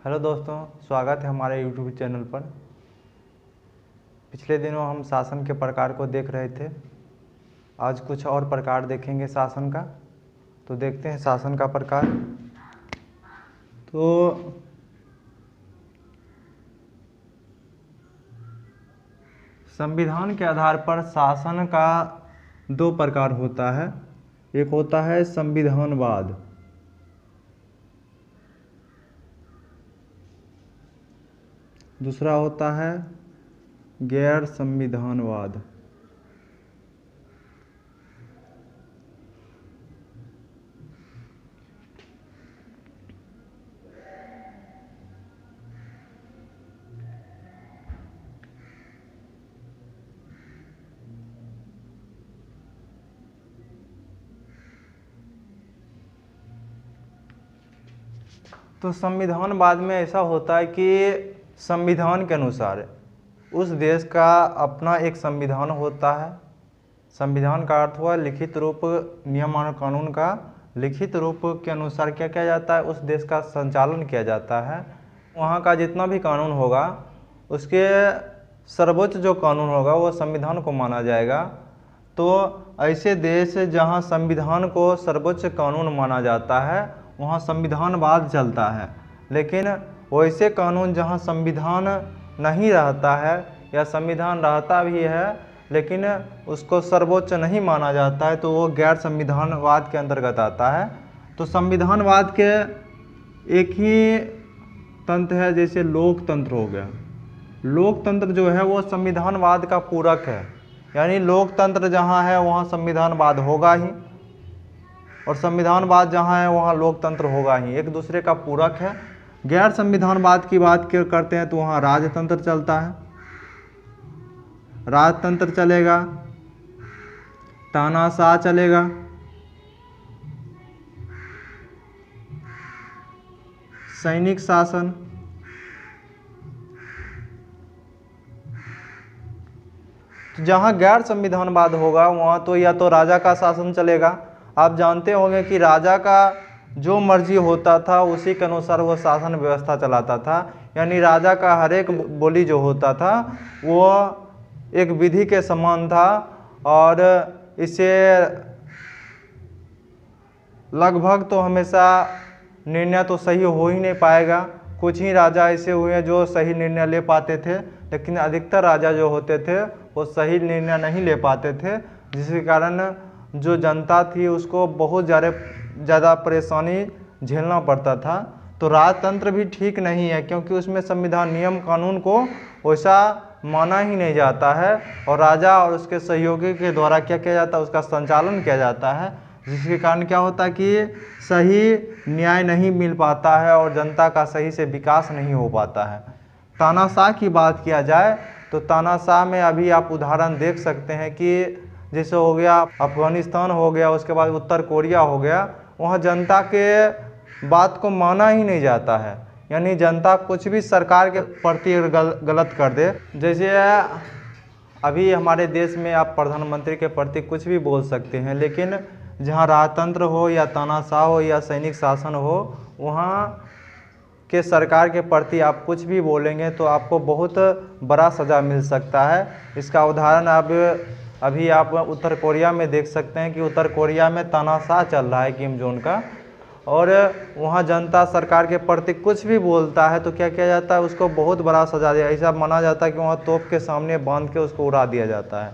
Hello दोस्तों, स्वागत है हमारे यूट्यूब चैनल पर। पिछले दिनों हम शासन के प्रकार को देख रहे थे। आज कुछ और प्रकार देखेंगे शासन का। तो देखते हैं शासन का प्रकार। तो संविधान के आधार पर शासन का दो प्रकार होता है। एक होता है संविधानवाद, दूसरा होता है गैर संविधानवाद। तो संविधानवाद में ऐसा होता है कि संविधान के अनुसार उस देश का अपना एक संविधान होता है। संविधान का अर्थ हुआ लिखित रूप, नियम और कानून का लिखित रूप के अनुसार क्या किया जाता है, उस देश का संचालन किया जाता है। वहाँ का जितना भी कानून होगा उसके सर्वोच्च जो कानून होगा वो संविधान को माना जाएगा। तो ऐसे देश जहाँ संविधान को सर्वोच्च कानून माना जाता है वहाँ संविधानवाद चलता है। लेकिन वैसे कानून जहाँ संविधान नहीं रहता है या संविधान रहता भी है लेकिन उसको सर्वोच्च नहीं माना जाता है तो वो गैर संविधानवाद के अंतर्गत आता है। तो संविधानवाद के एक ही तंत्र है, जैसे लोकतंत्र हो गया। लोकतंत्र जो है वो संविधानवाद का पूरक है, यानी लोकतंत्र जहाँ है वहाँ संविधानवाद होगा ही और संविधानवाद जहाँ है वहाँ लोकतंत्र होगा ही, एक दूसरे का पूरक है। गैर संविधानवाद की बात करते हैं तो वहाँ राजतंत्र चलता है, राजतंत्र चलेगा, तानाशाह चलेगा, सैनिक शासन, तो जहाँ गैर संविधानवाद होगा वहाँ तो या तो राजा का शासन चलेगा। आप जानते होंगे कि राजा का जो मर्जी होता था उसी के अनुसार वो शासन व्यवस्था चलाता था, यानी राजा का हर एक बोली जो होता था वो एक विधि के समान था और इसे लगभग तो हमेशा निर्णय तो सही हो ही नहीं पाएगा। कुछ ही राजा ऐसे हुए जो सही निर्णय ले पाते थे, लेकिन अधिकतर राजा जो होते थे वो सही निर्णय नहीं ले पाते थे, जिसके कारण जो जनता थी उसको बहुत ज़्यादा परेशानी झेलना पड़ता था। तो राजतंत्र भी ठीक नहीं है क्योंकि उसमें संविधान नियम कानून को वैसा माना ही नहीं जाता है और राजा और उसके सहयोगी के द्वारा क्या किया जाता है, उसका संचालन किया जाता है, जिसके कारण क्या होता है कि सही न्याय नहीं मिल पाता है और जनता का सही से विकास नहीं हो पाता है। तानाशाह की बात किया जाए तो तानाशाह में अभी आप उदाहरण देख सकते हैं कि जैसे हो गया अफगानिस्तान हो गया, उसके बाद उत्तर कोरिया हो गया, वहाँ जनता के बात को माना ही नहीं जाता है, यानी जनता कुछ भी सरकार के प्रति गलत कर दे। जैसे अभी हमारे देश में आप प्रधानमंत्री के प्रति कुछ भी बोल सकते हैं, लेकिन जहाँ राजतंत्र हो या तानाशाह हो या सैनिक शासन हो वहाँ के सरकार के प्रति आप कुछ भी बोलेंगे तो आपको बहुत बड़ा सज़ा मिल सकता है। इसका उदाहरण अभी आप उत्तर कोरिया में देख सकते हैं कि उत्तर कोरिया में तानाशाह चल रहा है किम जोंग का, और वहाँ जनता सरकार के प्रति कुछ भी बोलता है तो क्या किया जाता है, उसको बहुत बड़ा सजा दिया, ऐसा माना जाता है कि वहाँ तोप के सामने बांध के उसको उड़ा दिया जाता है।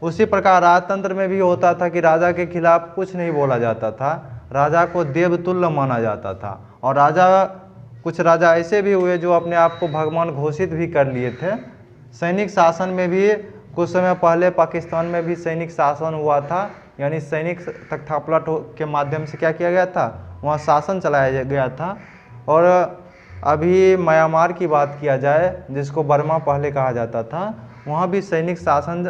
उसी प्रकार राजतंत्र में भी होता था कि राजा के खिलाफ कुछ नहीं बोला जाता था, राजा को देवतुल्य माना जाता था। और कुछ राजा ऐसे भी हुए जो अपने आप को भगवान घोषित भी कर लिए थे। सैनिक शासन में भी कुछ समय पहले पाकिस्तान में भी सैनिक शासन हुआ था, यानी सैनिक तख्तापलट के माध्यम से क्या किया गया था, वहाँ शासन चलाया गया था। और अभी म्यांमार की बात किया जाए, जिसको बर्मा पहले कहा जाता था, वहाँ भी सैनिक शासन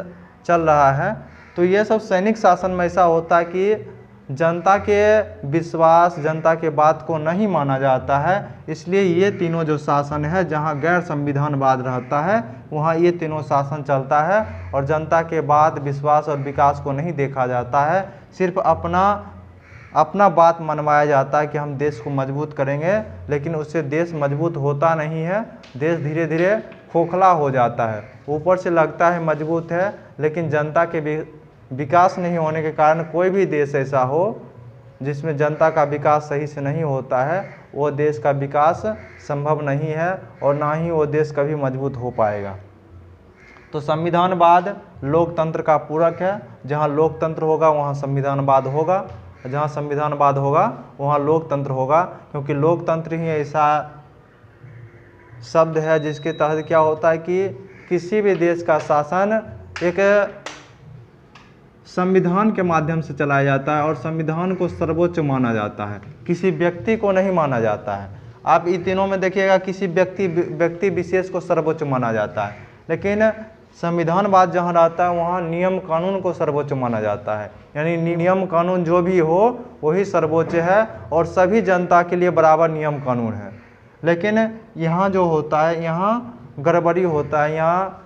चल रहा है। तो ये सब सैनिक शासन में ऐसा होता है कि जनता के विश्वास, जनता के बात को नहीं माना जाता है, इसलिए ये तीनों जो शासन है जहाँ गैर संविधानवाद रहता है वहाँ ये तीनों शासन चलता है और जनता के बात, विश्वास और विकास को नहीं देखा जाता है, सिर्फ अपना अपना बात मनवाया जाता है कि हम देश को मजबूत करेंगे, लेकिन उससे देश मजबूत होता नहीं है। देश धीरे धीरे खोखला हो जाता है। ऊपर से लगता है मजबूत है, लेकिन जनता के विकास नहीं होने के कारण कोई भी देश ऐसा हो जिसमें जनता का विकास सही से नहीं होता है, वो देश का विकास संभव नहीं है और ना ही वो देश कभी मजबूत हो पाएगा। तो संविधानवाद लोकतंत्र का पूरक है। जहाँ लोकतंत्र होगा वहाँ संविधानवाद होगा, जहाँ संविधानवाद होगा वहाँ लोकतंत्र होगा, क्योंकि लोकतंत्र ही ऐसा शब्द है जिसके तहत क्या होता है कि किसी भी देश का शासन एक संविधान के माध्यम से चलाया जाता है और संविधान को सर्वोच्च माना जाता है, किसी व्यक्ति को नहीं माना जाता है। आप इन तीनों में देखिएगा, किसी व्यक्ति विशेष को सर्वोच्च माना जाता है, लेकिन संविधानवाद जहाँ रहता है वहाँ नियम कानून को सर्वोच्च माना जाता है। यानी नियम कानून जो भी हो वही सर्वोच्च है और सभी जनता के लिए बराबर नियम कानून है। लेकिन यहाँ जो होता है, यहाँ गड़बड़ी होता है। यहाँ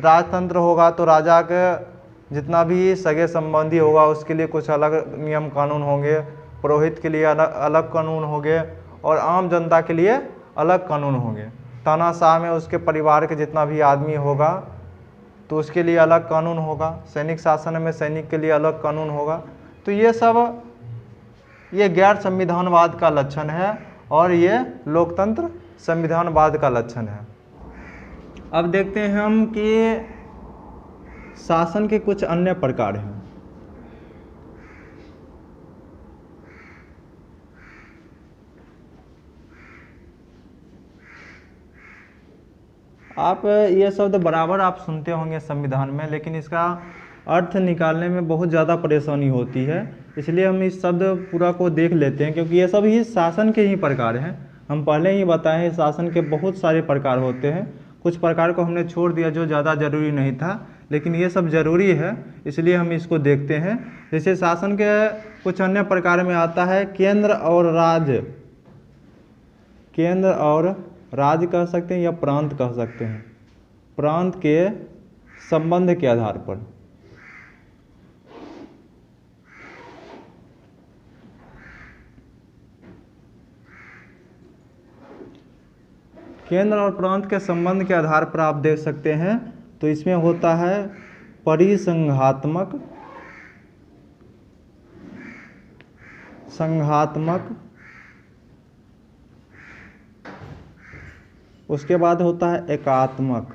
राजतंत्र होगा तो राजा के जितना भी सगे संबंधी होगा उसके लिए कुछ अलग नियम कानून होंगे, पुरोहित के लिए अलग कानून होंगे और आम जनता के लिए अलग कानून होंगे। तानाशाह में उसके परिवार के जितना भी आदमी होगा तो उसके लिए अलग कानून होगा, सैनिक शासन में सैनिक के लिए अलग कानून होगा। तो ये सब ये गैर संविधानवाद का लक्षण है और ये लोकतंत्र संविधानवाद का लक्षण है। अब देखते हैं हम कि शासन के कुछ अन्य प्रकार हैं। आप ये शब्द बराबर आप सुनते होंगे संविधान में, लेकिन इसका अर्थ निकालने में बहुत ज़्यादा परेशानी होती है। इसलिए हम इस शब्द पूरा को देख लेते हैं, क्योंकि ये सब ही शासन के ही प्रकार हैं। हम पहले ही बताए हैं शासन के बहुत सारे प्रकार होते हैं। कुछ प्रकार को हमने छोड़ दिया जो ज़्यादा जरूरी नहीं था, लेकिन ये सब जरूरी है, इसलिए हम इसको देखते हैं। जैसे शासन के कुछ अन्य प्रकार में आता है केंद्र और राज्य। केंद्र और राज्य कह सकते हैं या प्रांत कह सकते हैं, प्रांत के संबंध के आधार पर। केंद्र और प्रांत के संबंध के आधार पर आप देख सकते हैं, तो इसमें होता है परिसंघात्मक, संघात्मक, उसके बाद होता है एकात्मक।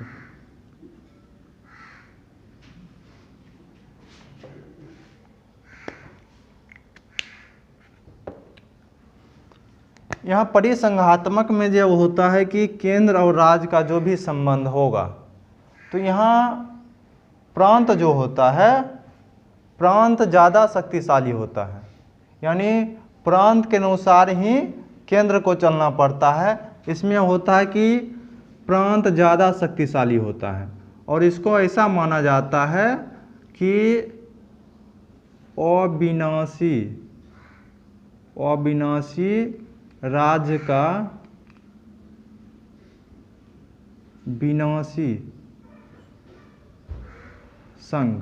यहाँ परिसंघात्मक में जो होता है कि केंद्र और राज्य का जो भी संबंध होगा, तो यहाँ प्रांत जो होता है, प्रांत ज़्यादा शक्तिशाली होता है। यानी प्रांत के अनुसार ही केंद्र को चलना पड़ता है। इसमें होता है कि प्रांत ज़्यादा शक्तिशाली होता है और इसको ऐसा माना जाता है कि अविनाशी राज्य का विनाशी संघ।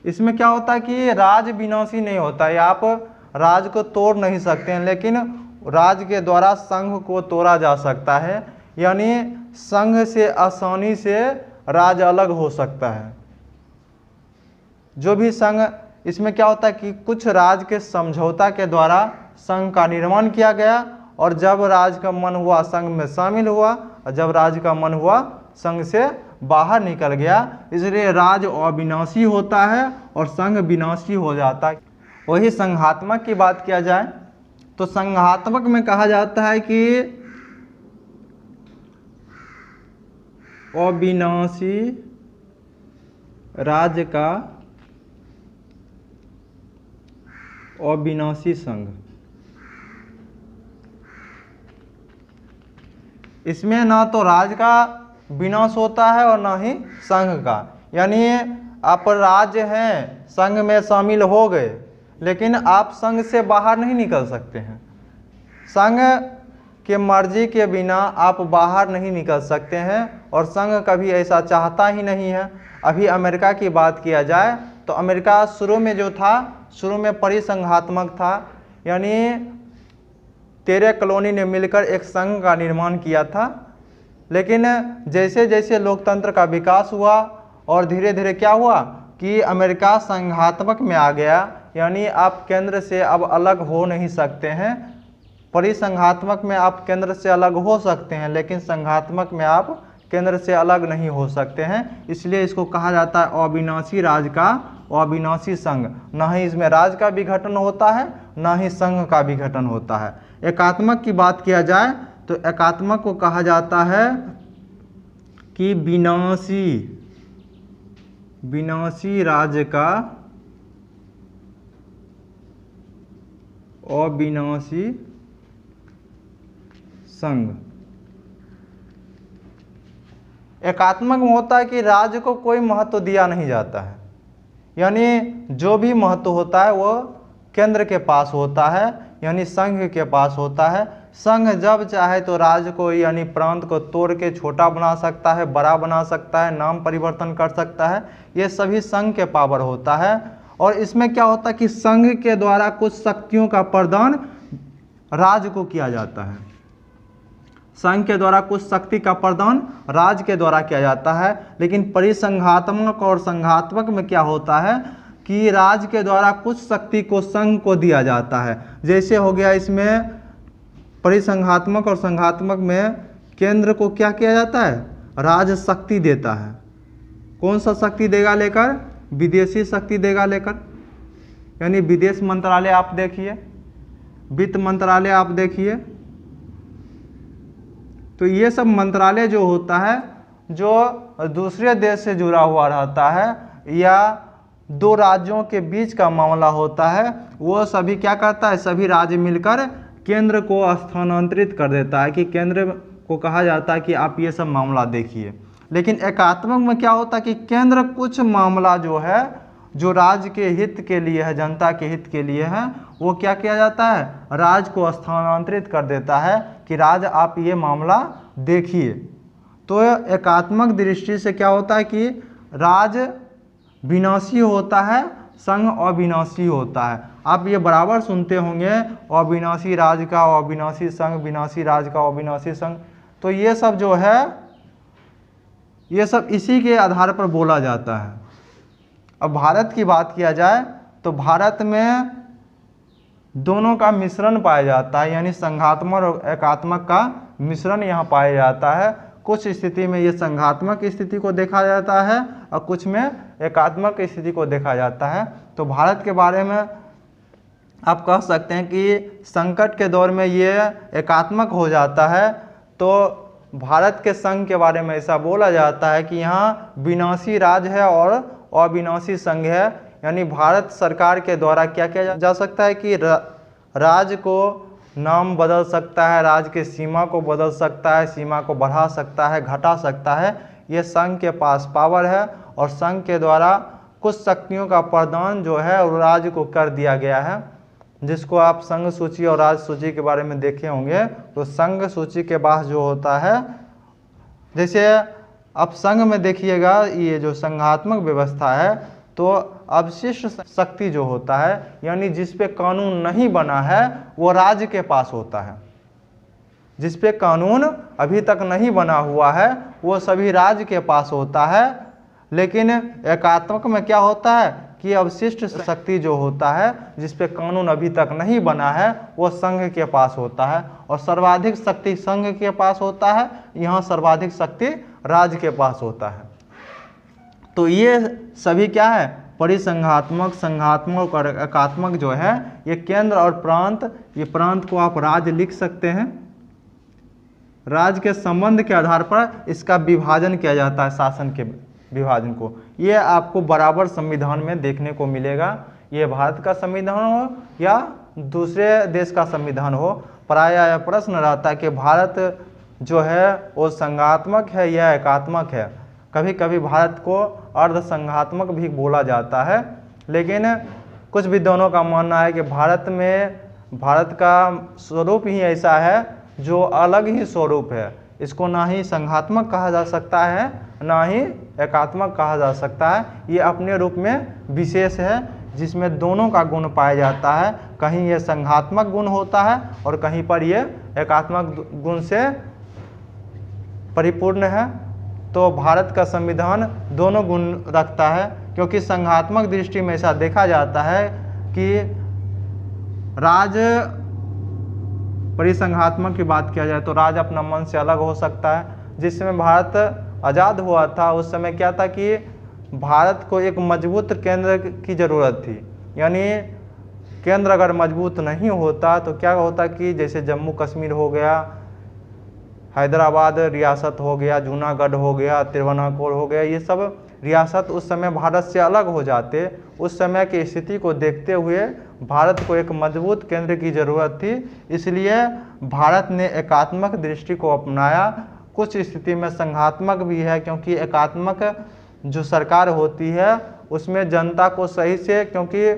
इसमें क्या होता है कि राज विनाशी नहीं होता है। आप राज को तोड़ नहीं सकते हैं, लेकिन राज के द्वारा संघ को तोड़ा जा सकता है। यानी संघ से आसानी से राज अलग हो सकता है। जो भी संघ, इसमें क्या होता है कि कुछ राज के समझौता के द्वारा संघ का निर्माण किया गया और जब राज का मन हुआ संघ में शामिल हुआ और जब राज का मन हुआ संघ से बाहर निकल गया। इसलिए राज अविनाशी होता है और संघ विनाशी हो जाता है। वही संघात्मक की बात किया जाए तो संघात्मक में कहा जाता है कि अविनाशी राज्य का अविनाशी संघ। इसमें ना तो राज का विनाश होता है और ना ही संघ का। यानी आप राज्य हैं, संघ में शामिल हो गए, लेकिन आप संघ से बाहर नहीं निकल सकते हैं। संघ के मर्जी के बिना आप बाहर नहीं निकल सकते हैं और संघ कभी ऐसा चाहता ही नहीं है। अभी अमेरिका की बात किया जाए तो अमेरिका शुरू में जो था, शुरू में परिसंघात्मक था, यानी 13 कॉलोनी ने मिलकर एक संघ का निर्माण किया था। लेकिन जैसे जैसे लोकतंत्र का विकास हुआ और धीरे धीरे क्या हुआ कि अमेरिका संघात्मक में आ गया, यानी आप केंद्र से अब अलग हो नहीं सकते हैं। परिसंघात्मक में आप केंद्र से अलग हो सकते हैं, लेकिन संघात्मक में आप केंद्र से अलग नहीं हो सकते हैं। इसलिए इसको कहा जाता है अविनाशी राज का अविनाशी संघ। ना ही इसमें राज का विघटन होता है, ना ही संघ का विघटन होता है। एकात्मक की बात किया जाए तो एकात्मक को कहा जाता है कि विनाशी राज्य का अविनाशी संघ। एकात्मक में होता है कि राज्य को कोई महत्व दिया नहीं जाता है, यानी जो भी महत्व होता है वो केंद्र के पास होता है, यानी संघ के पास होता है। संघ जब चाहे तो राज्य को यानी प्रांत को तोड़ के छोटा बना सकता है, बड़ा बना सकता है, नाम परिवर्तन कर सकता है। ये सभी संघ के पावर होता है। और इसमें क्या होता है कि संघ के द्वारा कुछ शक्तियों का प्रदान राज्य को किया जाता है। संघ के द्वारा कुछ शक्ति का प्रदान राज्य के द्वारा किया जाता है। लेकिन परिसंघात्मक और संघात्मक में क्या होता है कि राज्य के द्वारा कुछ शक्ति को संघ को दिया जाता है। जैसे हो गया इसमें परिसंघात्मक और संघात्मक में केंद्र को क्या किया जाता है, राज्य शक्ति देता है। कौन सा शक्ति देगा लेकर, विदेशी शक्ति देगा लेकर, यानी विदेश मंत्रालय आप देखिए, वित्त मंत्रालय आप देखिए, तो ये सब मंत्रालय जो होता है जो दूसरे देश से जुड़ा हुआ रहता है या दो राज्यों के बीच का मामला होता है, वो सभी क्या करता है, सभी राज्य मिलकर केंद्र को स्थानांतरित कर देता है कि केंद्र को कहा जाता है कि आप ये सब मामला देखिए। लेकिन एकात्मक में क्या होता है कि केंद्र कुछ मामला जो है जो राज्य के हित के लिए है, जनता के हित के लिए है, वो क्या किया जाता है, राज्य को स्थानांतरित कर देता है कि राज्य आप ये मामला देखिए। तो एकात्मक दृष्टि से क्या होता है कि राज्य विनाशी होता है, संघ अविनाशी होता है। आप ये बराबर सुनते होंगे अविनाशी राज्य का अविनाशी संघ, विनाशी राज्य का अविनाशी संघ। तो ये सब जो है ये सब इसी के आधार पर बोला जाता है। अब भारत की बात किया जाए तो भारत में दोनों का मिश्रण पाया जाता है, यानी संघात्मक और एकात्मक का मिश्रण यहाँ पाया जाता है। कुछ स्थिति में ये संघात्मक स्थिति को देखा जाता है और कुछ में एकात्मक स्थिति को देखा जाता है। तो भारत के बारे में आप कह सकते हैं कि संकट के दौर में ये एकात्मक हो जाता है। तो भारत के संघ के बारे में ऐसा बोला जाता है कि यहाँ विनाशी राज्य है और अविनाशी संघ है, यानी भारत सरकार के द्वारा क्या किया जा सकता है कि राज्य को नाम बदल सकता है, राज्य के सीमा को बदल सकता है, सीमा को बढ़ा सकता है, घटा सकता है। ये संघ के पास पावर है और संघ के द्वारा कुछ शक्तियों का प्रदान जो है वो राज्य को कर दिया गया है, जिसको आप संघ सूची और राज्य सूची के बारे में देखे होंगे। तो संघ सूची के बाद जो होता है, जैसे अब संघ में देखिएगा ये जो संघात्मक व्यवस्था है तो अवशिष्ट शक्ति जो होता है, यानी जिस पे कानून नहीं बना है वो राज्य के पास होता है। जिस पे कानून अभी तक नहीं बना हुआ है वो सभी राज्य के पास होता है। लेकिन एकात्मक में क्या होता है कि अवशिष्ट शक्ति जो होता है जिस पे कानून अभी तक नहीं बना है वो संघ के पास होता है और सर्वाधिक शक्ति संघ के पास होता है, यहाँ सर्वाधिक शक्ति राज्य के पास होता है। तो ये सभी क्या है, परिसंघात्मक, संघात्मक और एकात्मक जो है ये केंद्र और प्रांत, ये प्रांत को आप राज्य लिख सकते हैं। राज्य के संबंध के आधार पर इसका विभाजन किया जाता है, शासन के विभाजन को। ये आपको बराबर संविधान में देखने को मिलेगा, ये भारत का संविधान हो या दूसरे देश का संविधान हो। प्रायः यह प्रश्न रहता है कि भारत जो है वो संघात्मक है या एकात्मक है। कभी कभी भारत को अर्ध संघात्मक भी बोला जाता है, लेकिन कुछ विद्वानों का मानना है कि भारत का स्वरूप ही ऐसा है जो अलग ही स्वरूप है। इसको ना ही संघात्मक कहा जा सकता है ना ही एकात्मक कहा जा सकता है, ये अपने रूप में विशेष है। जिसमें दोनों का गुण पाया जाता है। कहीं ये संघात्मक गुण होता है और कहीं पर ये एकात्मक गुण से परिपूर्ण है। तो भारत का संविधान दोनों गुण रखता है, क्योंकि संघात्मक दृष्टि में ऐसा देखा जाता है कि राज्य परिसंघात्मक की बात किया जाए तो राज्य अपना मन से अलग हो सकता है। जिस समय भारत आज़ाद हुआ था उस समय क्या था कि भारत को एक मजबूत केंद्र की ज़रूरत थी। यानी केंद्र अगर मजबूत नहीं होता तो क्या होता कि जैसे जम्मू कश्मीर हो गया, हैदराबाद रियासत हो गया, जूनागढ़ हो गया, तिरुवनाकोर हो गया, ये सब रियासत उस समय भारत से अलग हो जाते। उस समय की स्थिति को देखते हुए भारत को एक मजबूत केंद्र की ज़रूरत थी, इसलिए भारत ने एकात्मक दृष्टि को अपनाया। कुछ स्थिति में संघात्मक भी है, क्योंकि एकात्मक जो सरकार होती है उसमें जनता को सही से, क्योंकि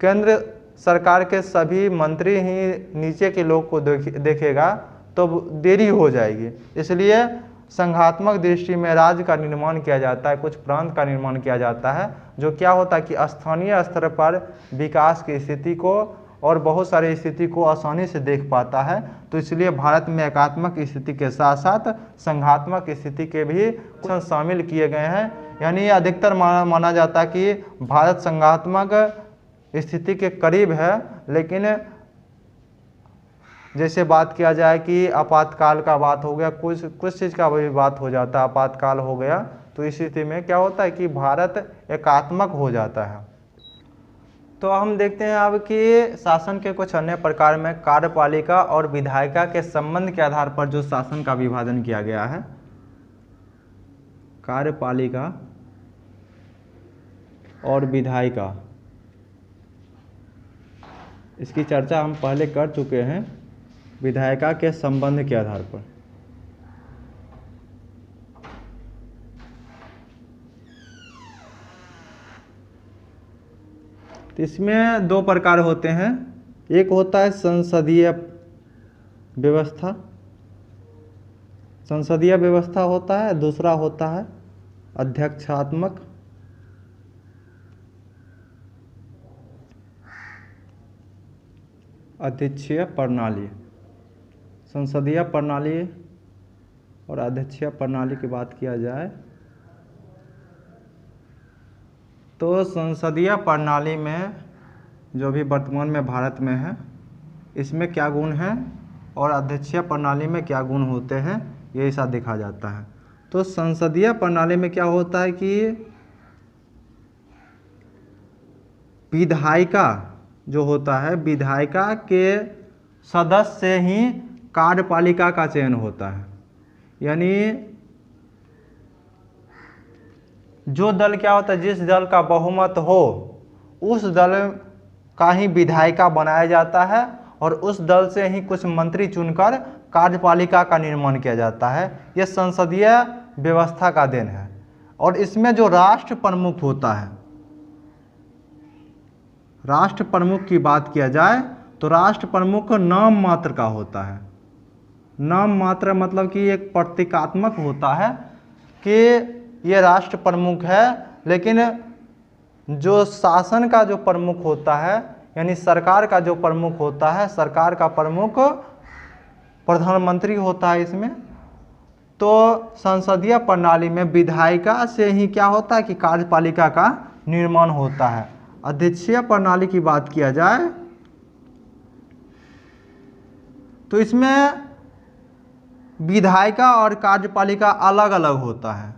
केंद्र सरकार के सभी मंत्री ही नीचे के लोग को देखेगा तो देरी हो जाएगी। इसलिए संघात्मक दृष्टि में राज्य का निर्माण किया जाता है, कुछ प्रांत का निर्माण किया जाता है, जो क्या होता है कि स्थानीय स्तर पर विकास की स्थिति को और बहुत सारी स्थिति को आसानी से देख पाता है। तो इसलिए भारत में एकात्मक स्थिति के साथ साथ संघात्मक स्थिति के भी कुछ शामिल किए गए हैं। यानी अधिकतर माना जाता है कि भारत संघात्मक स्थिति के करीब है, लेकिन जैसे बात किया जाए कि आपातकाल का बात हो गया, कुछ चीज़ का भी बात हो जाता है, आपातकाल हो गया, तो इस स्थिति में क्या होता है कि भारत एकात्मक हो जाता है। तो हम देखते हैं अब कि शासन के कुछ अन्य प्रकार में कार्यपालिका और विधायिका के संबंध के आधार पर जो शासन का विभाजन किया गया है। कार्यपालिका और विधायिका, इसकी चर्चा हम पहले कर चुके हैं, विधायिका के संबंध के आधार पर। तो इसमें दो प्रकार होते हैं, एक होता है संसदीय व्यवस्था, संसदीय व्यवस्था होता है, दूसरा होता है अध्यक्षात्मक अध्यक्षीय प्रणाली। संसदीय प्रणाली और अध्यक्षीय प्रणाली की बात किया जाए तो संसदीय प्रणाली में जो भी वर्तमान में भारत में है, इसमें क्या गुण हैं और अध्यक्षीय प्रणाली में क्या गुण होते हैं, ये ऐसा देखा जाता है। तो संसदीय प्रणाली में क्या होता है कि विधायिका जो होता है, विधायिका के सदस्य से ही कार्यपालिका का चयन होता है। यानी जो दल क्या होता है, जिस दल का बहुमत हो उस दल का ही विधायिका बनाया जाता है और उस दल से ही कुछ मंत्री चुनकर कार्यपालिका का निर्माण किया जाता है। यह संसदीय व्यवस्था का देन है। और इसमें जो राष्ट्र प्रमुख होता है, राष्ट्र प्रमुख की बात किया जाए तो राष्ट्र प्रमुख नाम मात्र का होता है। नाम मात्र मतलब कि एक प्रतीकात्मक होता है कि ये राष्ट्र प्रमुख है, लेकिन जो शासन का जो प्रमुख होता है, यानी सरकार का जो प्रमुख होता है, सरकार का प्रमुख प्रधानमंत्री होता है इसमें। तो संसदीय प्रणाली में विधायिका से ही क्या होता है कि कार्यपालिका का निर्माण होता है। अध्यक्षीय प्रणाली की बात किया जाए तो इसमें विधायिका और कार्यपालिका अलग अलग होता है।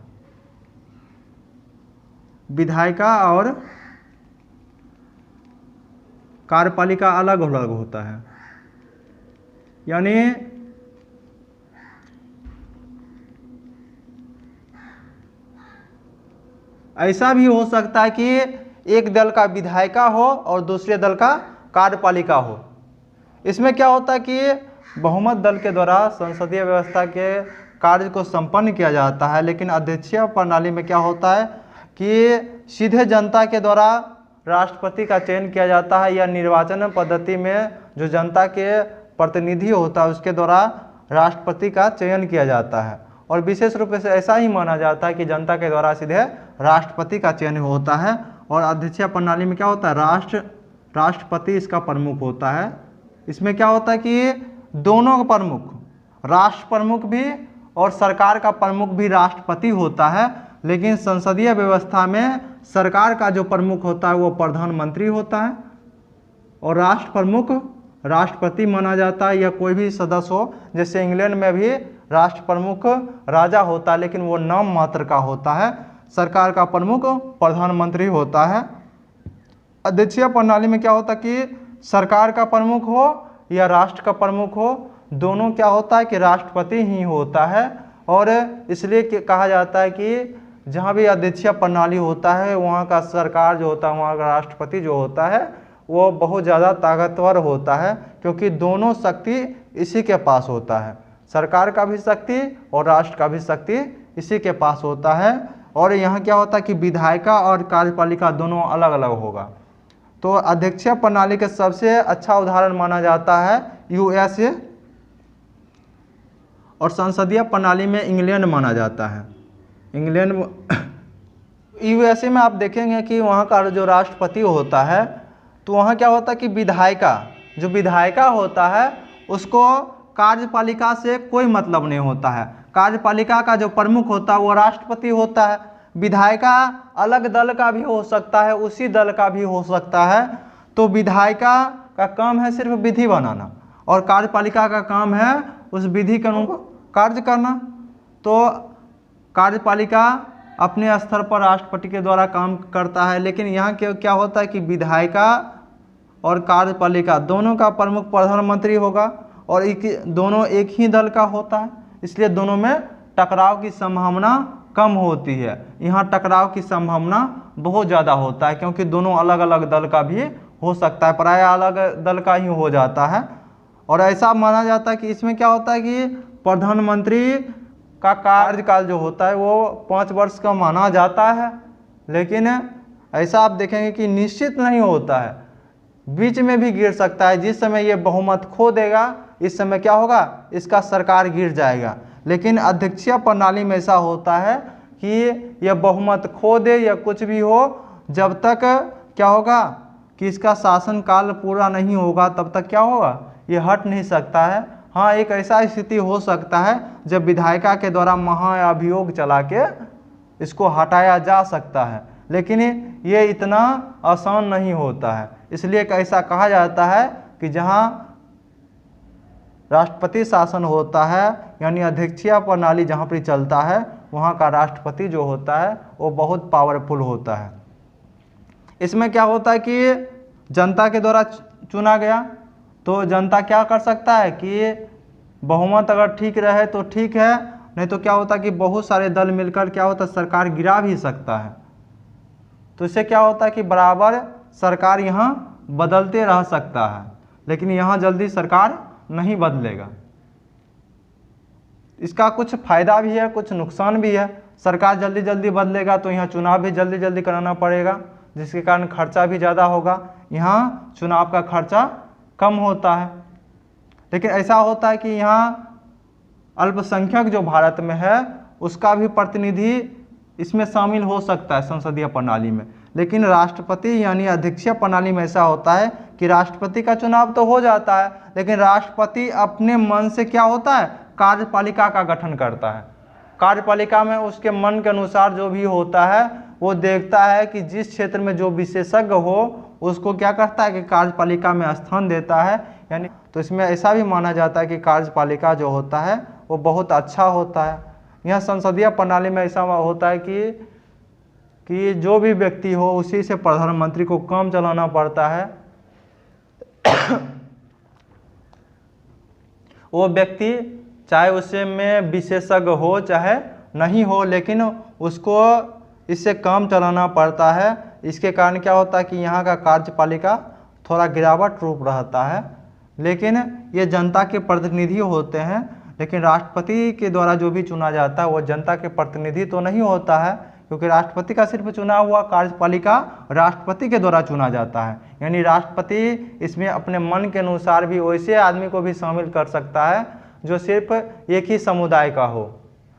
विधायिका और कार्यपालिका अलग अलग होता है। यानी ऐसा भी हो सकता है कि एक दल का विधायिका हो और दूसरे दल का कार्यपालिका हो। इसमें क्या होता है कि बहुमत दल के द्वारा संसदीय व्यवस्था के कार्य को संपन्न किया जाता है, लेकिन अध्यक्षीय प्रणाली में क्या होता है कि सीधे जनता के द्वारा राष्ट्रपति का चयन किया जाता है, या निर्वाचन पद्धति में जो जनता के प्रतिनिधि होता है उसके द्वारा राष्ट्रपति का चयन किया जाता है। और विशेष रूप से ऐसा ही माना जाता है कि जनता के द्वारा सीधे राष्ट्रपति का चयन होता है। और अध्यक्षीय प्रणाली में क्या होता है, राष्ट्रपति इसका प्रमुख होता है। इसमें क्या होता है कि दोनों का प्रमुख, राष्ट्र प्रमुख भी और सरकार का प्रमुख भी राष्ट्रपति होता है, लेकिन संसदीय व्यवस्था में सरकार का जो प्रमुख होता है वो प्रधानमंत्री होता है और राष्ट्र प्रमुख राष्ट्रपति माना जाता है या कोई भी सदस्य हो। जैसे इंग्लैंड में भी राष्ट्र प्रमुख राजा होता है, लेकिन वो नाम मात्र का होता है। सरकार का प्रमुख प्रधानमंत्री होता है। अध्यक्षीय प्रणाली में क्या होता है कि सरकार का प्रमुख हो या राष्ट्र का प्रमुख हो, दोनों क्या होता है कि राष्ट्रपति ही होता है। और इसलिए कहा जाता है कि जहाँ भी अध्यक्षीय प्रणाली होता है वहाँ का सरकार जो होता है, वहाँ का राष्ट्रपति जो होता है वो बहुत ज़्यादा ताकतवर होता है, क्योंकि दोनों शक्ति इसी के पास होता है। सरकार का भी शक्ति और राष्ट्र का भी शक्ति इसी के पास होता है। और यहाँ क्या होता है कि विधायिका और कार्यपालिका दोनों अलग अलग होगा। तो अध्यक्षीय प्रणाली के सबसे अच्छा उदाहरण माना जाता है यूएसए, और संसदीय प्रणाली में इंग्लैंड माना जाता है। इंग्लैंड यूएसए में आप देखेंगे कि वहाँ का जो राष्ट्रपति होता है, तो वहाँ क्या होता है कि विधायिका होता है उसको कार्यपालिका से कोई मतलब नहीं होता है। कार्यपालिका का जो प्रमुख होता है वो राष्ट्रपति होता है। विधायिका अलग दल का भी हो सकता है, उसी दल का भी हो सकता है। तो विधायिका का काम है सिर्फ विधि बनाना और कार्यपालिका का काम है उस विधि कानून को कार्य करना। तो कार्यपालिका अपने स्तर पर राष्ट्रपति के द्वारा काम करता है, लेकिन यहाँ क्या होता है कि विधायिका और कार्यपालिका दोनों का प्रमुख प्रधानमंत्री होगा और दोनों एक ही दल का होता है, इसलिए दोनों में टकराव की संभावना कम होती है। यहाँ टकराव की संभावना बहुत ज़्यादा होता है, क्योंकि दोनों अलग अलग दल का भी हो सकता है, प्रायः अलग दल का ही हो जाता है। और ऐसा माना जाता है कि इसमें क्या होता है कि प्रधानमंत्री का कार्यकाल जो होता है वो 5 वर्ष का माना जाता है, लेकिन ऐसा आप देखेंगे कि निश्चित नहीं होता है, बीच में भी गिर सकता है। जिस समय ये बहुमत खो देगा इस समय क्या होगा, इसका सरकार गिर जाएगा। लेकिन अध्यक्षीय प्रणाली में ऐसा होता है कि यह बहुमत खो दे या कुछ भी हो, जब तक क्या होगा कि इसका शासनकाल पूरा नहीं होगा तब तक क्या होगा, ये हट नहीं सकता है। हाँ, एक ऐसा स्थिति हो सकता है जब विधायिका के द्वारा महाअभियोग चला के इसको हटाया जा सकता है, लेकिन ये इतना आसान नहीं होता है। इसलिए ऐसा कहा जाता है कि जहाँ राष्ट्रपति शासन होता है, यानी अध्यक्षीय प्रणाली जहाँ पर चलता है, वहाँ का राष्ट्रपति जो होता है वो बहुत पावरफुल होता है। इसमें क्या होता है कि जनता के द्वारा चुना गया, तो जनता क्या कर सकता है कि बहुमत अगर ठीक रहे तो ठीक है, नहीं तो क्या होता है कि बहुत सारे दल मिलकर क्या होता है सरकार गिरा भी सकता है। तो इससे क्या होता है कि बराबर सरकार यहाँ बदलते रह सकता है, लेकिन यहाँ जल्दी सरकार नहीं बदलेगा। इसका कुछ फायदा भी है, कुछ नुकसान भी है। सरकार जल्दी जल्दी बदलेगा तो यहाँ चुनाव भी जल्दी जल्दी कराना पड़ेगा, जिसके कारण खर्चा भी ज़्यादा होगा। यहाँ चुनाव का खर्चा कम होता है। लेकिन ऐसा होता है कि यहाँ अल्पसंख्यक जो भारत में है उसका भी प्रतिनिधि इसमें शामिल हो सकता है संसदीय प्रणाली में। लेकिन राष्ट्रपति यानी अध्यक्षीय प्रणाली में ऐसा होता है कि राष्ट्रपति का चुनाव तो हो जाता है, लेकिन राष्ट्रपति अपने मन से क्या होता है, कार्यपालिका का गठन करता है। कार्यपालिका में उसके मन के अनुसार जो भी होता है वो देखता है कि जिस क्षेत्र में जो विशेषज्ञ हो उसको क्या करता है कि कार्यपालिका में स्थान देता है। यानी तो इसमें ऐसा भी माना जाता है कि कार्यपालिका जो होता है वो बहुत अच्छा होता है। यहाँ संसदीय प्रणाली में ऐसा होता है कि जो भी व्यक्ति हो उसी से प्रधानमंत्री को काम चलाना पड़ता है। वो व्यक्ति चाहे उससे में विशेषज्ञ हो चाहे नहीं हो, लेकिन उसको इससे काम चलाना पड़ता है। इसके कारण क्या होता है कि यहाँ का कार्यपालिका थोड़ा गिरावट रूप रहता है, लेकिन ये जनता के प्रतिनिधि होते हैं। लेकिन राष्ट्रपति के द्वारा जो भी चुना जाता है वो जनता के प्रतिनिधि तो नहीं होता है, क्योंकि राष्ट्रपति का सिर्फ चुना हुआ कार्यपालिका राष्ट्रपति के द्वारा चुना जाता है। यानी राष्ट्रपति इसमें अपने मन के अनुसार भी वैसे आदमी को भी शामिल कर सकता है जो सिर्फ एक ही समुदाय का हो।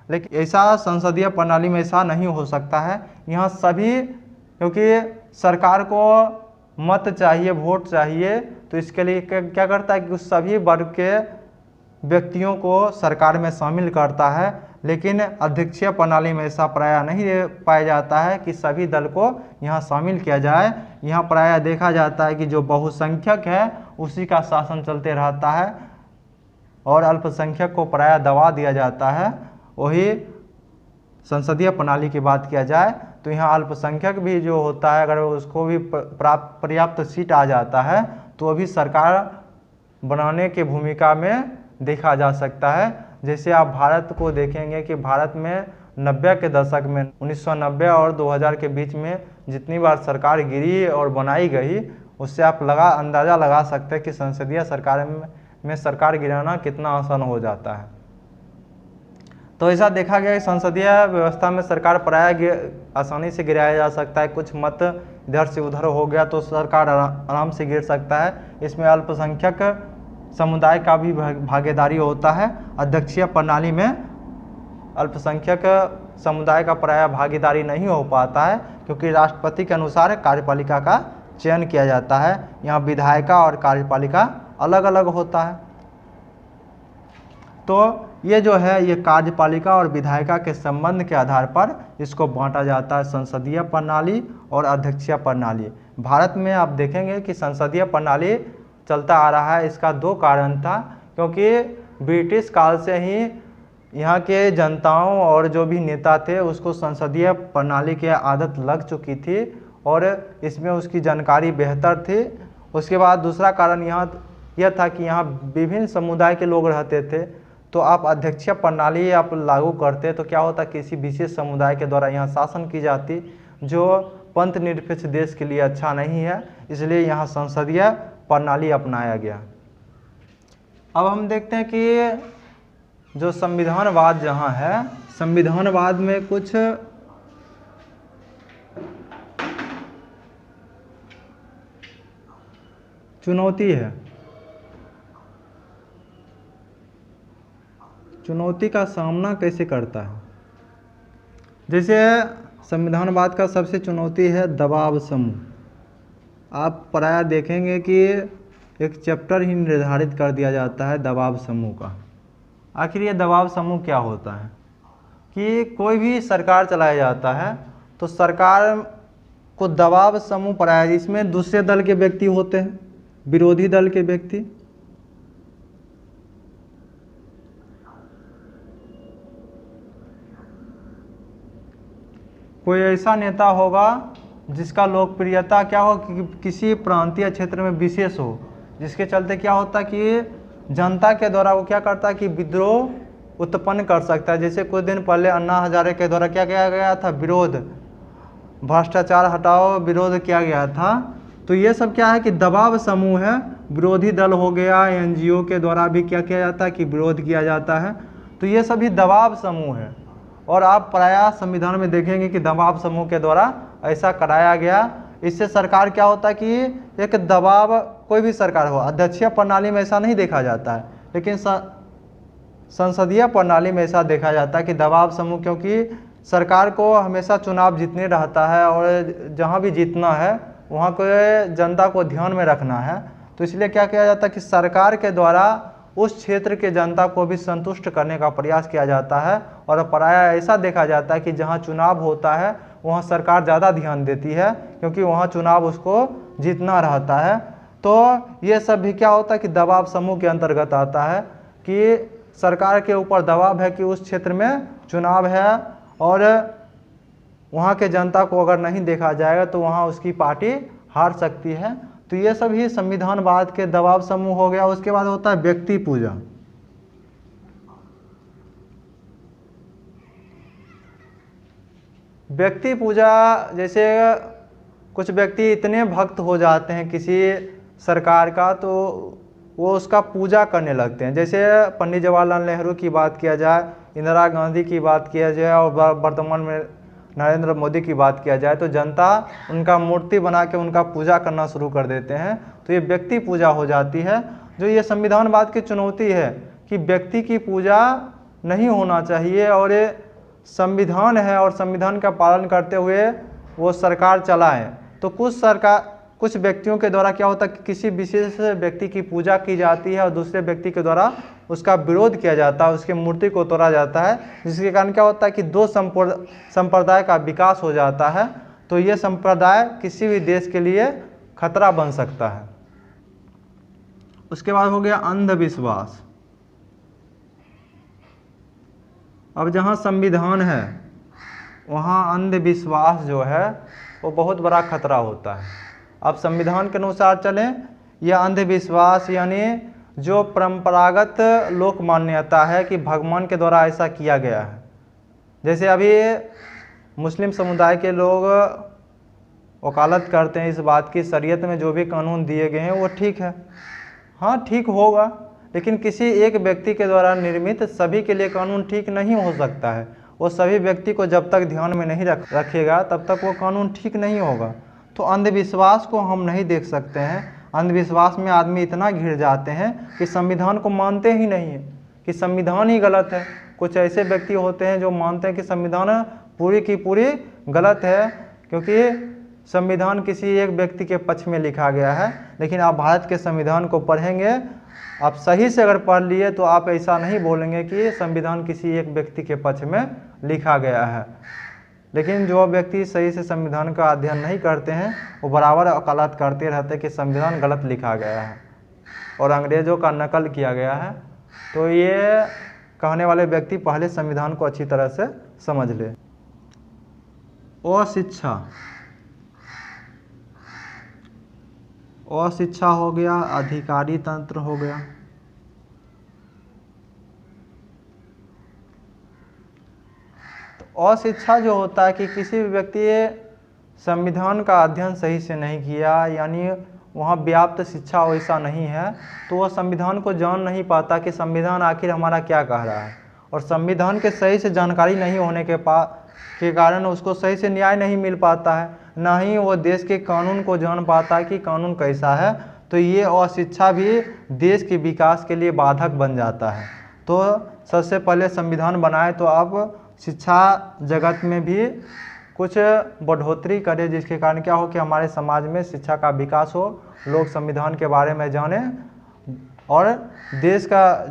लेकिन ऐसा संसदीय प्रणाली में ऐसा नहीं हो सकता है। यहाँ सभी, क्योंकि सरकार को मत चाहिए, वोट चाहिए, तो इसके लिए क्या करता है कि उस सभी वर्ग के व्यक्तियों को सरकार में शामिल करता है। लेकिन अध्यक्षीय प्रणाली में ऐसा प्रायः नहीं पाया जाता है कि सभी दल को यहाँ शामिल किया जाए। यहाँ प्रायः देखा जाता है कि जो बहुसंख्यक है उसी का शासन चलते रहता है और अल्पसंख्यक को प्रायः दबा दिया जाता है। वही संसदीय प्रणाली की बात किया जाए तो यहाँ अल्पसंख्यक भी जो होता है, अगर उसको भी पर्याप्त सीट आ जाता है तो वो भी सरकार बनाने की भूमिका में देखा जा सकता है। जैसे आप भारत को देखेंगे कि भारत में 90 के दशक में 1990 और 2000 के बीच में जितनी बार सरकार गिरी और बनाई गई, उससे आप अंदाज़ा लगा सकते हैं कि संसदीय सरकार में सरकार गिराना कितना आसान हो जाता है। तो ऐसा देखा गया कि संसदीय व्यवस्था में सरकार प्रायः आसानी से गिराया जा सकता है। कुछ मत इधर से उधर हो गया तो सरकार आराम से गिर सकता है। इसमें अल्पसंख्यक समुदाय का भी भागीदारी होता है। अध्यक्षीय प्रणाली में अल्पसंख्यक समुदाय का प्रायः भागीदारी नहीं हो पाता है, क्योंकि राष्ट्रपति के अनुसार कार्यपालिका का चयन किया जाता है। यहाँ विधायिका और कार्यपालिका अलग अलग होता है। तो ये जो है, ये कार्यपालिका और विधायिका के संबंध के आधार पर इसको बांटा जाता है, संसदीय प्रणाली और अध्यक्षीय प्रणाली। भारत में आप देखेंगे कि संसदीय प्रणाली चलता आ रहा है। इसका दो कारण था, क्योंकि ब्रिटिश काल से ही यहाँ के जनताओं और जो भी नेता थे उसको संसदीय प्रणाली की आदत लग चुकी थी और इसमें उसकी जानकारी बेहतर थी। उसके बाद दूसरा कारण यह था कि यहाँ विभिन्न समुदाय के लोग रहते थे, तो आप अध्यक्षीय प्रणाली आप लागू करते तो क्या होता, किसी विशेष समुदाय के द्वारा यहाँ शासन की जाती, जो पंथ निरपेक्ष देश के लिए अच्छा नहीं है। इसलिए यहाँ संसदीय प्रणाली अपनाया गया। अब हम देखते हैं कि जो संविधानवाद जहाँ है, संविधानवाद में कुछ चुनौती है। चुनौती का सामना कैसे करता है? जैसे संविधानवाद का सबसे चुनौती है दबाव समूह। आप प्रायः देखेंगे कि एक चैप्टर ही निर्धारित कर दिया जाता है दबाव समूह का। आखिर ये दबाव समूह क्या होता है? कि कोई भी सरकार चलाया जाता है तो सरकार को दबाव समूह प्रायः, इसमें दूसरे दल के व्यक्ति होते हैं, विरोधी दल के व्यक्ति। कोई ऐसा नेता होगा जिसका लोकप्रियता क्या हो कि किसी प्रांतीय क्षेत्र में विशेष हो, जिसके चलते क्या होता कि जनता के द्वारा वो क्या करता है कि विद्रोह उत्पन्न कर सकता है। जैसे कुछ दिन पहले अन्ना हजारे के द्वारा क्या किया गया था, विरोध, भ्रष्टाचार हटाओ विरोध किया गया था। तो ये सब क्या है कि दबाव समूह है। विरोधी दल हो गया, एनजीओ के द्वारा भी क्या किया जाता है कि विरोध किया जाता है। तो ये सभी दबाव समूह है और आप प्रायः संविधान में देखेंगे कि दबाव समूह के द्वारा ऐसा कराया गया। इससे सरकार क्या होता है कि एक दबाव, कोई भी सरकार हो, अध्यक्षीय प्रणाली में ऐसा नहीं देखा जाता है, लेकिन संसदीय प्रणाली में ऐसा देखा जाता है कि दबाव समूह, क्योंकि सरकार को हमेशा चुनाव जीतने रहता है और जहाँ भी जीतना है वहाँ को जनता को ध्यान में रखना है। तो इसलिए क्या किया जाता है कि सरकार के द्वारा उस क्षेत्र के जनता को भी संतुष्ट करने का प्रयास किया जाता है। और प्रायः ऐसा देखा जाता है कि जहाँ चुनाव होता है वहाँ सरकार ज़्यादा ध्यान देती है, क्योंकि वहाँ चुनाव उसको जीतना रहता है। तो ये सब भी क्या होता है कि दबाव समूह के अंतर्गत आता है कि सरकार के ऊपर दबाव है कि उस क्षेत्र में चुनाव है और वहाँ के जनता को अगर नहीं देखा जाएगा तो वहाँ उसकी पार्टी हार सकती है। तो ये सभी संविधानवाद के दबाव समूह हो गया। उसके बाद होता है व्यक्ति पूजा। व्यक्ति पूजा, जैसे कुछ व्यक्ति इतने भक्त हो जाते हैं किसी सरकार का तो वो उसका पूजा करने लगते हैं। जैसे पंडित जवाहरलाल नेहरू की बात किया जाए, इंदिरा गांधी की बात किया जाए और वर्तमान में नरेंद्र मोदी की बात किया जाए, तो जनता उनका मूर्ति बना के उनका पूजा करना शुरू कर देते हैं। तो ये व्यक्ति पूजा हो जाती है। जो ये संविधानवाद की चुनौती है कि व्यक्ति की पूजा नहीं होना चाहिए और ये संविधान है और संविधान का पालन करते हुए वो सरकार चलाएं। तो कुछ व्यक्तियों के द्वारा क्या होता है कि किसी विशेष व्यक्ति की पूजा की जाती है और दूसरे व्यक्ति के द्वारा उसका विरोध किया जाता है, उसकी मूर्ति को तोड़ा जाता है, जिसके कारण क्या होता है कि दो संप्रदाय का विकास हो जाता है। तो ये संप्रदाय किसी भी देश के लिए खतरा बन सकता है। उसके बाद हो गया अंधविश्वास। अब जहाँ संविधान है वहाँ अंधविश्वास जो है वो बहुत बड़ा खतरा होता है। अब संविधान के अनुसार चलें, यह अंधविश्वास यानी जो परंपरागत लोक मान्यता है कि भगवान के द्वारा ऐसा किया गया है। जैसे अभी मुस्लिम समुदाय के लोग वकालत करते हैं इस बात की शरीयत में जो भी कानून दिए गए हैं वो ठीक है, हाँ ठीक होगा, लेकिन किसी एक व्यक्ति के द्वारा निर्मित सभी के लिए कानून ठीक नहीं हो सकता है। वो सभी व्यक्ति को जब तक ध्यान में नहीं रखेगा तब तक वो कानून ठीक नहीं होगा। तो अंधविश्वास को हम नहीं देख सकते हैं। अंधविश्वास में आदमी इतना घिर जाते हैं कि संविधान को मानते ही नहीं है, कि संविधान ही गलत है। कुछ ऐसे व्यक्ति होते हैं जो मानते हैं कि संविधान पूरी की पूरी गलत है, क्योंकि संविधान किसी एक व्यक्ति के पक्ष में लिखा गया है। लेकिन आप भारत के संविधान को पढ़ेंगे, आप सही से अगर पढ़ लिए तो आप ऐसा नहीं बोलेंगे कि संविधान किसी एक व्यक्ति के पक्ष में लिखा गया है। लेकिन जो व्यक्ति सही से संविधान का अध्ययन नहीं करते हैं वो बराबर वकालत करते रहते हैं कि संविधान गलत लिखा गया है और अंग्रेज़ों का नकल किया गया है। तो ये कहने वाले व्यक्ति पहले संविधान को अच्छी तरह से समझ ले। अशिक्षा हो गया, अधिकारी तंत्र हो गया। तो अशिक्षा जो होता है कि किसी भी व्यक्ति संविधान का अध्ययन सही से नहीं किया, यानी वहाँ व्याप्त शिक्षा वैसा नहीं है, तो वह संविधान को जान नहीं पाता कि संविधान आखिर हमारा क्या कह रहा है। और संविधान के सही से जानकारी नहीं होने के कारण उसको सही से न्याय नहीं मिल पाता है, ना ही वो देश के कानून को जान पाता है कि कानून कैसा है। तो ये अशिक्षा भी देश के विकास के लिए बाधक बन जाता है। तो सबसे पहले संविधान बनाए तो आप शिक्षा जगत में भी कुछ बढ़ोतरी करें, जिसके कारण क्या हो कि हमारे समाज में शिक्षा का विकास हो, लोग संविधान के बारे में जाने। और देश का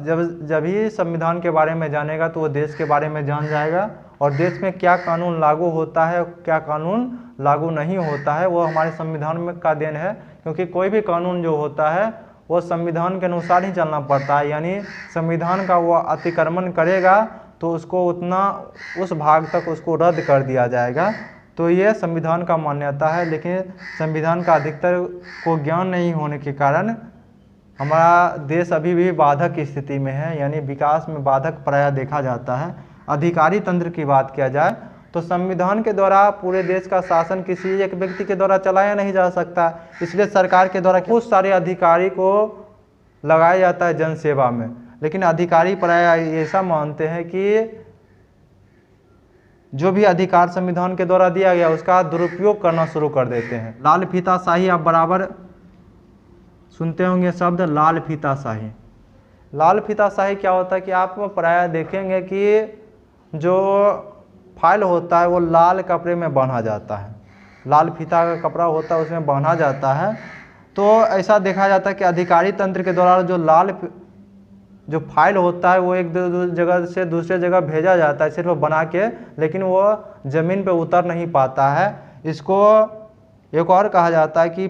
जब ही संविधान के बारे में जानेगा तो वो देश के बारे में जान जाएगा, और देश में क्या कानून लागू होता है क्या कानून लागू नहीं होता है वो हमारे संविधान में का देन है। क्योंकि कोई भी कानून जो होता है वो संविधान के अनुसार ही चलना पड़ता है, यानी संविधान का वो अतिक्रमण करेगा तो उसको उस भाग तक उसको रद्द कर दिया जाएगा। तो ये संविधान का मान्यता है। लेकिन संविधान का अधिकतर को ज्ञान नहीं होने के कारण हमारा देश अभी भी बाधक की स्थिति में है, यानी विकास में बाधक प्रायः देखा जाता है। अधिकारी तंत्र की बात किया जाए तो संविधान के द्वारा पूरे देश का शासन किसी एक व्यक्ति के द्वारा चलाया नहीं जा सकता, इसलिए सरकार के द्वारा बहुत सारे अधिकारी को लगाया जाता है जन सेवा में। लेकिन अधिकारी प्रायः ऐसा मानते हैं कि जो भी अधिकार संविधान के द्वारा दिया गया उसका दुरुपयोग करना शुरू कर देते हैं। लाल फीताशाही, आप बराबर सुनते होंगे शब्द लाल फीताशाही। लाल फीताशाही क्या होता है कि आप प्रायः देखेंगे कि जो फाइल होता है वो लाल कपड़े में बांधा जाता है, लाल फीता का कपड़ा होता है उसमें बांधा जाता है। तो ऐसा देखा जाता है कि अधिकारी तंत्र के द्वारा जो फाइल होता है वो एक जगह से दूसरे जगह भेजा जाता है सिर्फ बना के, लेकिन वो ज़मीन पे उतर नहीं पाता है। इसको एक और कहा जाता है कि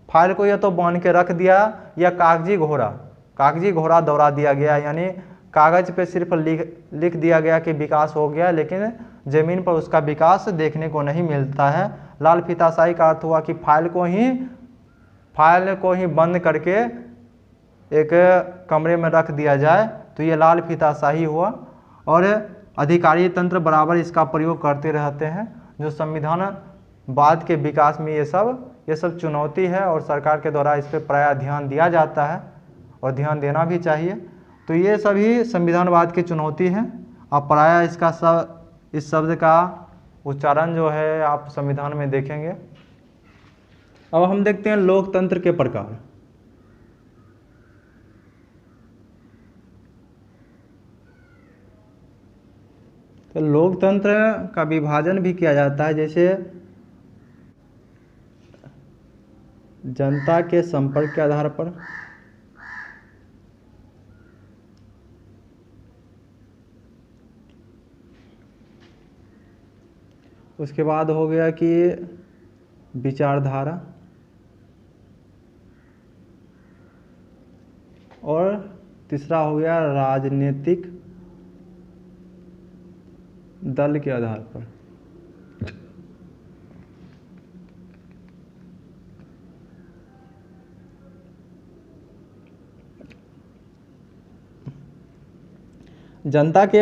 फाइल को या तो बांध के रख दिया या कागजी घोड़ा दौड़ा दिया गया, यानी कागज़ पे सिर्फ लिख दिया गया कि विकास हो गया, लेकिन ज़मीन पर उसका विकास देखने को नहीं मिलता है। लाल फीताशाही का अर्थ हुआ कि फाइल को ही बंद करके एक कमरे में रख दिया जाए, तो ये लाल फीताशाही हुआ। और अधिकारी तंत्र बराबर इसका प्रयोग करते रहते हैं, जो संविधान बाद के विकास में ये सब चुनौती है और सरकार के द्वारा इस पर प्रायः ध्यान दिया जाता है और ध्यान देना भी चाहिए। तो ये सभी संविधानवाद की चुनौती हैं। आप प्रायः इस शब्द का उच्चारण जो है आप संविधान में देखेंगे। अब हम देखते हैं लोकतंत्र के प्रकार। तो लोकतंत्र का विभाजन भी किया जाता है, जैसे जनता के संपर्क के आधार पर, उसके बाद हो गया कि विचारधारा, और तीसरा हो गया राजनीतिक दल के आधार पर। जनता के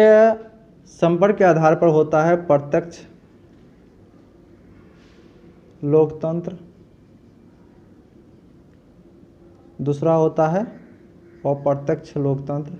संपर्क के आधार पर होता है प्रत्यक्ष लोकतंत्र, दूसरा होता है अप्रत्यक्ष लोकतंत्र।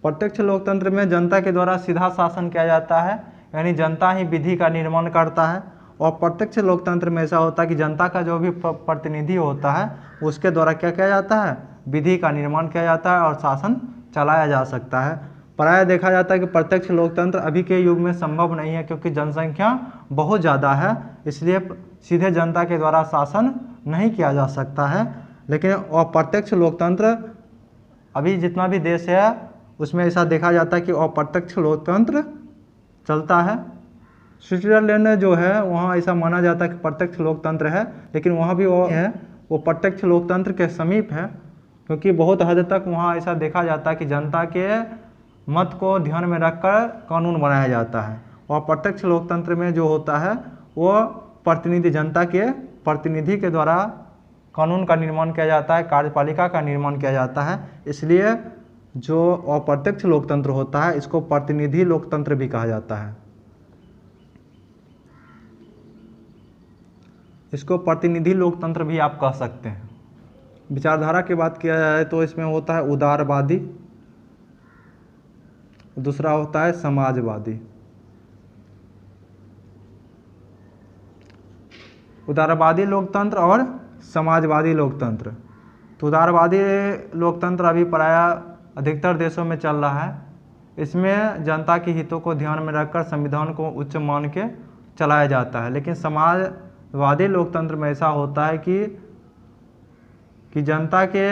प्रत्यक्ष लोकतंत्र में जनता के द्वारा सीधा शासन किया जाता है, यानी जनता ही विधि का निर्माण करता है। और प्रत्यक्ष लोकतंत्र में ऐसा होता है कि जनता का जो भी प्रतिनिधि होता है उसके द्वारा क्या किया जाता है, विधि का निर्माण किया जाता है और शासन चलाया जा सकता है। प्रायः देखा जाता है कि प्रत्यक्ष लोकतंत्र अभी के युग में संभव नहीं है, क्योंकि जनसंख्या बहुत ज़्यादा है, इसलिए सीधे जनता के द्वारा शासन नहीं किया जा सकता है। लेकिन अप्रत्यक्ष लोकतंत्र अभी जितना भी देश है उसमें ऐसा देखा जाता है कि अप्रत्यक्ष लोकतंत्र चलता है। स्विट्जरलैंड जो है वहाँ ऐसा माना जाता है कि प्रत्यक्ष लोकतंत्र है, लेकिन वहाँ भी वो है वो प्रत्यक्ष लोकतंत्र के समीप है, क्योंकि बहुत हद तक वहाँ ऐसा देखा जाता है कि जनता के मत को ध्यान में रखकर कानून बनाया जाता है। और प्रत्यक्ष लोकतंत्र में जो होता है वो प्रतिनिधि, जनता के प्रतिनिधि के द्वारा कानून का निर्माण किया जाता है, कार्यपालिका का निर्माण किया जाता है। इसलिए जो अप्रत्यक्ष लोकतंत्र होता है इसको प्रतिनिधि लोकतंत्र भी कहा जाता है। इसको प्रतिनिधि लोकतंत्र भी आप कह सकते हैं। विचारधारा की बात किया जाए तो इसमें होता है उदारवादी, दूसरा होता है समाजवादी। उदारवादी लोकतंत्र और समाजवादी लोकतंत्र। तो उदारवादी लोकतंत्र अभी प्रायः अधिकतर देशों में चल रहा है। इसमें जनता के हितों को ध्यान में रखकर संविधान को उच्च मान के चलाया जाता है। लेकिन समाजवादी लोकतंत्र में ऐसा होता है कि जनता के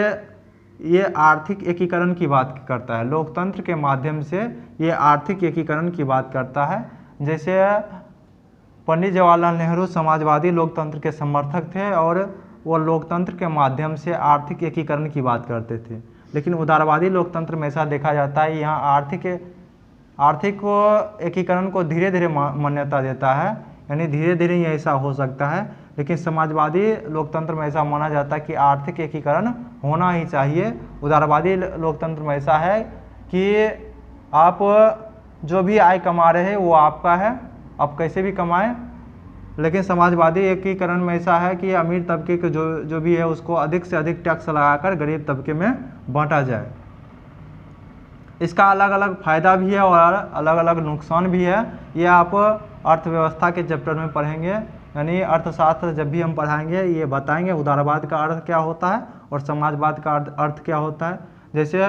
ये आर्थिक एकीकरण की बात करता है। लोकतंत्र के माध्यम से ये आर्थिक एकीकरण की बात करता है। जैसे पंडित जवाहरलाल नेहरू समाजवादी लोकतंत्र के समर्थक थे और वो लोकतंत्र के माध्यम से आर्थिक एकीकरण की बात करते थे। लेकिन उदारवादी लोकतंत्र में ऐसा देखा जाता है यहाँ आर्थिक एकीकरण को धीरे धीरे मान्यता देता है, यानी धीरे धीरे ये ऐसा हो सकता है। लेकिन समाजवादी लोकतंत्र में ऐसा माना जाता है कि आर्थिक एकीकरण होना ही चाहिए। उदारवादी लोकतंत्र में ऐसा है कि आप जो भी आय कमा रहे हैं वो आपका है, आप कैसे भी कमाएं। लेकिन समाजवादी एकीकरण में ऐसा है कि अमीर तबके के जो भी है उसको अधिक से अधिक टैक्स लगाकर गरीब तबके में बांटा जाए। इसका अलग अलग फायदा भी है और अलग अलग नुकसान भी है। ये आप अर्थव्यवस्था के चैप्टर में पढ़ेंगे, यानी अर्थशास्त्र जब भी हम पढ़ाएंगे ये बताएंगे उदारवाद का अर्थ क्या होता है और समाजवाद का अर्थ क्या होता है। जैसे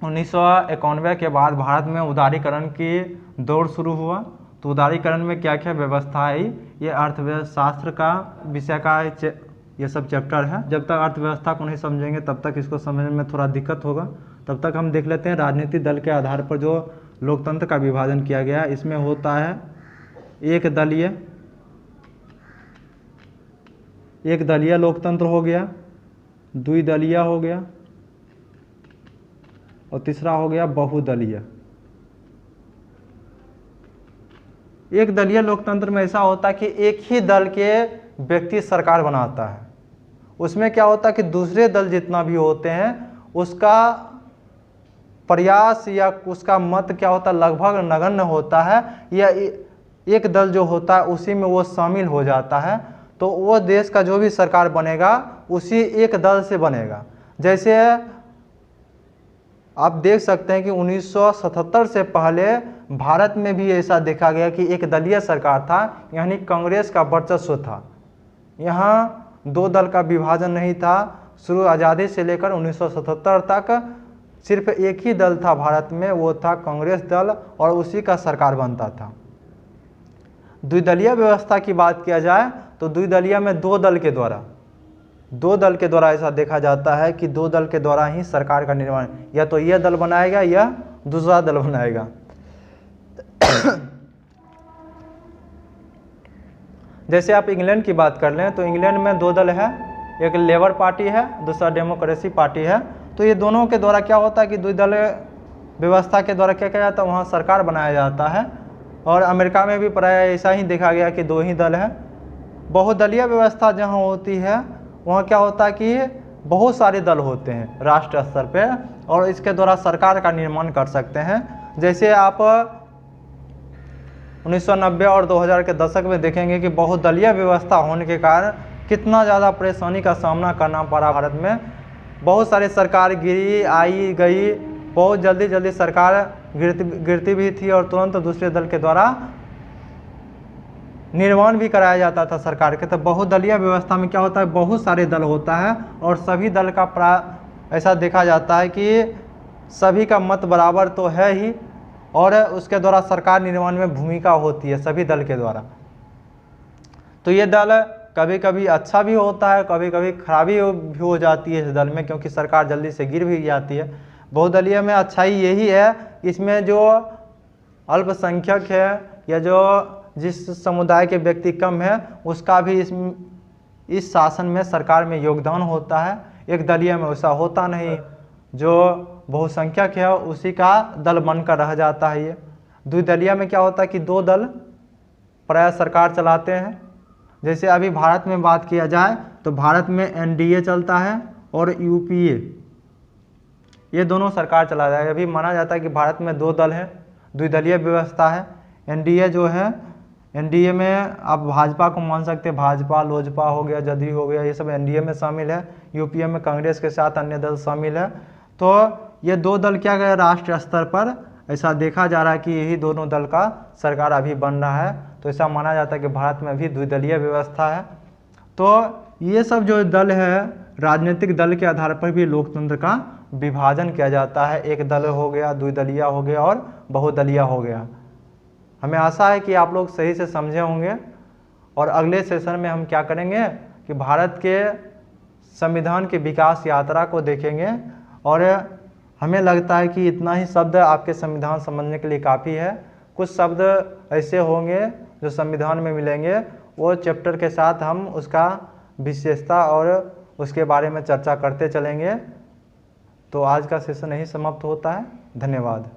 1991 के बाद भारत में उदारीकरण की दौर शुरू हुआ। तो उदारीकरण में क्या क्या व्यवस्था आई, ये अर्थशास्त्र का विषय का ये सब चैप्टर है। जब तक अर्थव्यवस्था को नहीं समझेंगे तब तक इसको समझने में थोड़ा दिक्कत होगा। तब तक हम देख लेते हैं राजनीतिक दल के आधार पर जो लोकतंत्र का विभाजन किया गया। इसमें होता है एक दलीय लोकतंत्र हो गया, द्विदलीय हो गया और तीसरा हो गया बहुदलीय। एक दलीय लोकतंत्र में ऐसा होता है कि एक ही दल के व्यक्ति सरकार बनाता है। उसमें क्या होता है कि दूसरे दल जितना भी होते हैं उसका प्रयास या उसका मत क्या होता है लगभग नगण्य होता है, या एक दल जो होता है उसी में वो शामिल हो जाता है। तो वो देश का जो भी सरकार बनेगा उसी एक दल से बनेगा। जैसे आप देख सकते हैं कि 1977 से पहले भारत में भी ऐसा देखा गया कि एक दलीय सरकार था, यानी कांग्रेस का वर्चस्व था। यहाँ दो दल का विभाजन नहीं था। शुरू आज़ादी से लेकर 1977 तक सिर्फ एक ही दल था भारत में, वो था कांग्रेस दल, और उसी का सरकार बनता था। द्विदलीय व्यवस्था की बात किया जाए तो द्विदलीय में दो दल के द्वारा ऐसा देखा जाता है कि दो दल के द्वारा ही सरकार का निर्माण, या तो यह दल बनाएगा या दूसरा दल बनाएगा। जैसे आप इंग्लैंड की बात कर लें तो इंग्लैंड में दो दल है, एक लेबर पार्टी है, दूसरा डेमोक्रेसी पार्टी है। तो ये दोनों के द्वारा क्या होता है कि द्विदलीय व्यवस्था के द्वारा क्या किया जाता है, वहाँ सरकार बनाया जाता है। और अमेरिका में भी प्राय ऐसा ही देखा गया कि दो ही दल है। बहुदलीय व्यवस्था जहाँ होती है वहाँ क्या होता है कि बहुत सारे दल होते हैं राष्ट्रीय स्तर पे, और इसके द्वारा सरकार का निर्माण कर सकते हैं। जैसे आप 1990 और 2000 के दशक में देखेंगे कि बहुदलीय व्यवस्था होने के कारण कितना ज़्यादा परेशानी का सामना करना पड़ा भारत में। बहुत सारी सरकार गिरी, आई गई, बहुत जल्दी सरकार गिरती भी थी, और तुरंत दूसरे दल के द्वारा निर्माण भी कराया जाता था सरकार के। तो बहुदलीय व्यवस्था में क्या होता है, बहुत सारे दल होता है, और सभी दल का ऐसा देखा जाता है कि सभी का मत बराबर तो है ही, और उसके द्वारा सरकार निर्माण में भूमिका होती है सभी दल के द्वारा। तो ये दल कभी कभी अच्छा भी होता है, कभी कभी खराबी भी हो जाती है इस दल में, क्योंकि सरकार जल्दी से गिर भी जाती है। बहुदलीय में अच्छाई यही है, इसमें जो अल्पसंख्यक है या जो जिस समुदाय के व्यक्ति कम है उसका भी इस शासन में, सरकार में योगदान होता है। एक दलीय में वैसा होता नहीं, जो बहुसंख्यक है उसी का दल बनकर रह जाता है। ये द्विदलीय में क्या होता है कि दो दल प्राय सरकार चलाते हैं। जैसे अभी भारत में बात किया जाए तो भारत में एनडीए चलता है और यूपीए, ये दोनों सरकार चला जाए। अभी माना जाता है कि भारत में दो दल हैं, द्विदलीय व्यवस्था है। एनडीए जो है, एनडीए में आप भाजपा को मान सकते हैं, भाजपा, लोजपा हो गया, जदयू हो गया, ये सब एनडीए में शामिल है। यूपीए में कांग्रेस के साथ अन्य दल शामिल है। तो ये दो दल क्या गए, राष्ट्रीय स्तर पर ऐसा देखा जा रहा है कि यही दोनों दल का सरकार अभी बन रहा है। तो ऐसा माना जाता है कि भारत में अभी द्विदलीय व्यवस्था है। तो ये सब जो दल है, राजनीतिक दल के आधार पर भी लोकतंत्र का विभाजन किया जाता है। एक दल हो गया, द्विदलीय हो गया और बहुदलीय हो गया। हमें आशा है कि आप लोग सही से समझे होंगे, और अगले सेशन में हम क्या करेंगे कि भारत के संविधान की विकास यात्रा को देखेंगे। और हमें लगता है कि इतना ही शब्द आपके संविधान समझने के लिए काफ़ी है। कुछ शब्द ऐसे होंगे जो संविधान में मिलेंगे, वो चैप्टर के साथ हम उसका विशेषता और उसके बारे में चर्चा करते चलेंगे। तो आज का सेशन यही समाप्त होता है। धन्यवाद।